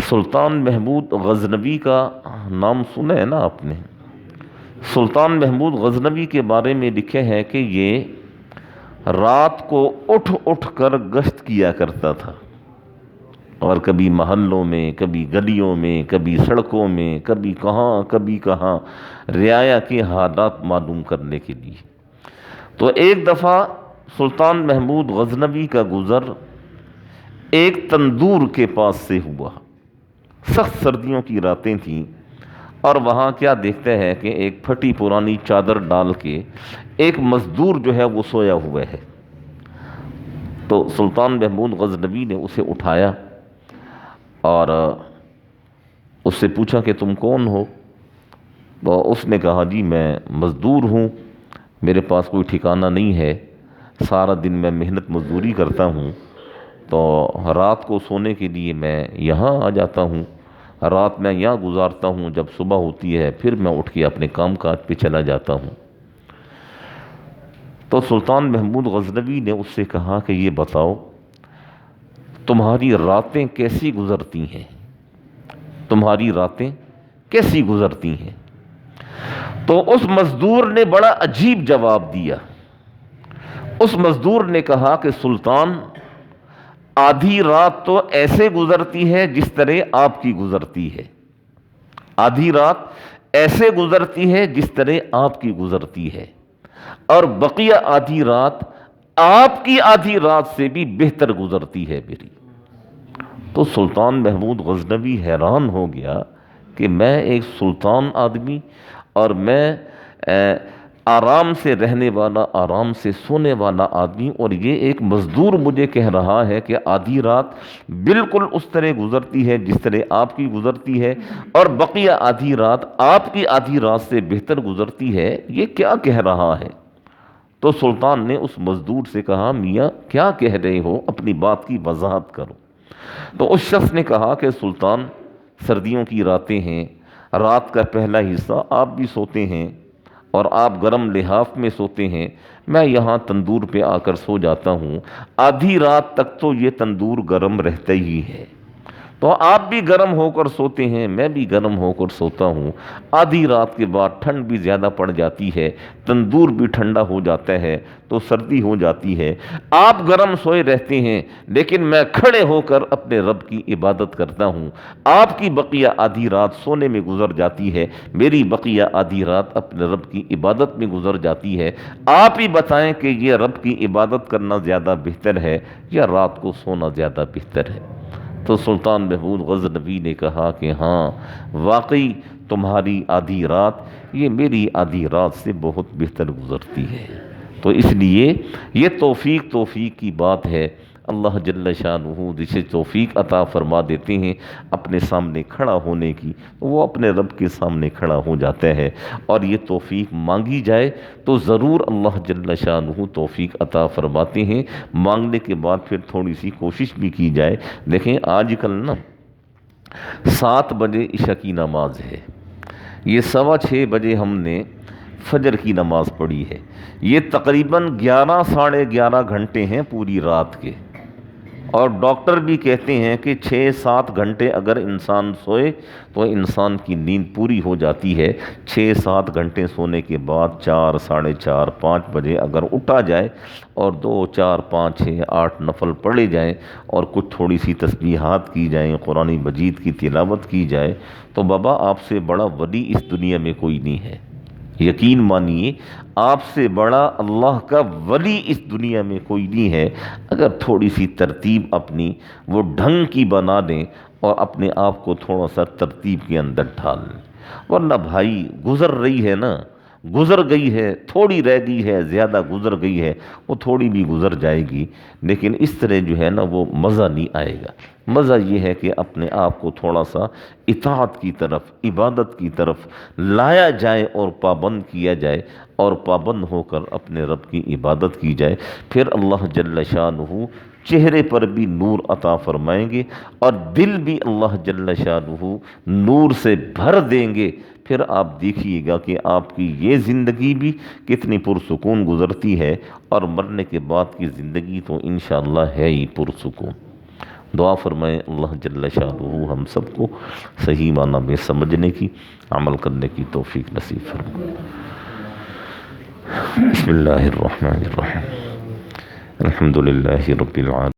سلطان محمود غزنوی کا نام سنا ہے نا آپ نے؟ سلطان محمود غزنوی کے بارے میں لکھے ہیں کہ یہ رات کو اٹھ اٹھ کر گشت کیا کرتا تھا، اور کبھی محلوں میں، کبھی گلیوں میں، کبھی سڑکوں میں، کبھی کہاں رعایا کے حالات معلوم کرنے کے لیے۔ تو ایک دفعہ سلطان محمود غزنوی کا گزر ایک تندور کے پاس سے ہوا۔ سخت سردیوں کی راتیں تھیں، اور وہاں کیا دیکھتے ہیں کہ ایک پھٹی پرانی چادر ڈال کے ایک مزدور جو ہے وہ سویا ہوا ہے۔ تو سلطان محمود غزنوی نے اسے اٹھایا اور اس سے پوچھا کہ تم کون ہو؟ تو اس نے کہا جی میں مزدور ہوں، میرے پاس کوئی ٹھکانہ نہیں ہے، سارا دن میں محنت مزدوری کرتا ہوں، تو رات کو سونے کے لیے میں یہاں آ جاتا ہوں، رات میں یہاں گزارتا ہوں، جب صبح ہوتی ہے پھر میں اٹھ کے اپنے کام کاج پہ چلا جاتا ہوں۔ تو سلطان محمود غزنوی نے اس سے کہا کہ یہ بتاؤ تمہاری راتیں کیسی گزرتی ہیں، تمہاری راتیں کیسی گزرتی ہیں؟ تو اس مزدور نے بڑا عجیب جواب دیا۔ اس مزدور نے کہا کہ سلطان، آدھی رات تو ایسے گزرتی ہے جس طرح آپ کی گزرتی ہے، آدھی رات ایسے گزرتی ہے جس طرح آپ کی گزرتی ہے، اور بقیہ آدھی رات آپ کی آدھی رات سے بھی بہتر گزرتی ہے میری۔ تو سلطان محمود غزنوی حیران ہو گیا کہ میں ایک سلطان آدمی، اور میں آرام سے رہنے والا، آرام سے سونے والا آدمی، اور یہ ایک مزدور مجھے کہہ رہا ہے کہ آدھی رات بالکل اس طرح گزرتی ہے جس طرح آپ کی گزرتی ہے، اور بقیہ آدھی رات آپ کی آدھی رات سے بہتر گزرتی ہے، یہ کیا کہہ رہا ہے؟ تو سلطان نے اس مزدور سے کہا میاں کیا کہہ رہے ہو، اپنی بات کی وضاحت کرو۔ تو اس شخص نے کہا کہ سلطان، سردیوں کی راتیں ہیں، رات کا پہلا حصہ آپ بھی سوتے ہیں اور آپ گرم لحاف میں سوتے ہیں، میں یہاں تندور پہ آ کر سو جاتا ہوں، آدھی رات تک تو یہ تندور گرم رہتا ہی ہے، تو آپ بھی گرم ہو کر سوتے ہیں، میں بھی گرم ہو کر سوتا ہوں، آدھی رات کے بعد ٹھنڈ بھی زیادہ پڑ جاتی ہے، تندور بھی ٹھنڈا ہو جاتا ہے تو سردی ہو جاتی ہے، آپ گرم سوئے رہتے ہیں لیکن میں کھڑے ہو کر اپنے رب کی عبادت کرتا ہوں، آپ کی بقیہ آدھی رات سونے میں گزر جاتی ہے، میری بقیہ آدھی رات اپنے رب کی عبادت میں گزر جاتی ہے، آپ ہی بتائیں کہ یہ رب کی عبادت کرنا زیادہ بہتر ہے یا رات کو سونا زیادہ بہتر ہے؟ تو سلطان محمود غزنوی نے کہا کہ ہاں واقعی تمہاری آدھی رات یہ میری آدھی رات سے بہت بہتر گزرتی ہے۔ تو اس لیے یہ توفیق کی بات ہے، اللہ جل شانہ جسے توفیق عطا فرما دیتے ہیں اپنے سامنے کھڑا ہونے کی، وہ اپنے رب کے سامنے کھڑا ہو جاتا ہے، اور یہ توفیق مانگی جائے تو ضرور اللہ جل شانہ توفیق عطا فرماتے ہیں، مانگنے کے بعد پھر تھوڑی سی کوشش بھی کی جائے۔ دیکھیں آج کل نا 7 بجے عشاء کی نماز ہے، یہ 6:15 بجے ہم نے فجر کی نماز پڑھی ہے، یہ تقریباً 11 ساڑھے 11 گھنٹے ہیں پوری رات کے، اور ڈاکٹر بھی کہتے ہیں کہ 6-7 گھنٹے اگر انسان سوئے تو انسان کی نیند پوری ہو جاتی ہے۔ 6-7 گھنٹے سونے کے بعد 4 ساڑھے 4 5 بجے اگر اٹھا جائے اور 2 4 5 6 8 نفل پڑھے جائیں اور کچھ تھوڑی سی تسبیحات کی جائیں، قرآن مجید کی تلاوت کی جائے، تو بابا آپ سے بڑا ولی اس دنیا میں کوئی نہیں ہے، یقین مانیے آپ سے بڑا اللہ کا ولی اس دنیا میں کوئی نہیں ہے، اگر تھوڑی سی ترتیب اپنی وہ ڈھنگ کی بنا دیں اور اپنے آپ کو تھوڑا سا ترتیب کے اندر ڈھال لیں، ورنہ بھائی گزر رہی ہے نا، گزر گئی ہے، تھوڑی رہ گئی ہے، زیادہ گزر گئی ہے، وہ تھوڑی بھی گزر جائے گی، لیکن اس طرح جو ہے نا وہ مزہ نہیں آئے گا۔ مزہ یہ ہے کہ اپنے آپ کو تھوڑا سا اطاعت کی طرف، عبادت کی طرف لایا جائے اور پابند کیا جائے، اور پابند ہو کر اپنے رب کی عبادت کی جائے، پھر اللہ جل شانہ چہرے پر بھی نور عطا فرمائیں گے اور دل بھی اللہ جل شانہ نور سے بھر دیں گے۔ پھر آپ دیکھیے گا کہ آپ کی یہ زندگی بھی کتنی پرسکون گزرتی ہے، اور مرنے کے بعد کی زندگی تو انشاءاللہ ہے ہی پرسکون۔ دعا فرمائیں اللہ جل شانہ ہم سب کو صحیح معنی میں سمجھنے کی، عمل کرنے کی توفیق نصیب فرمائے۔ بسم اللہ الرحمن الرحیم، الحمد للہ رب العالمین۔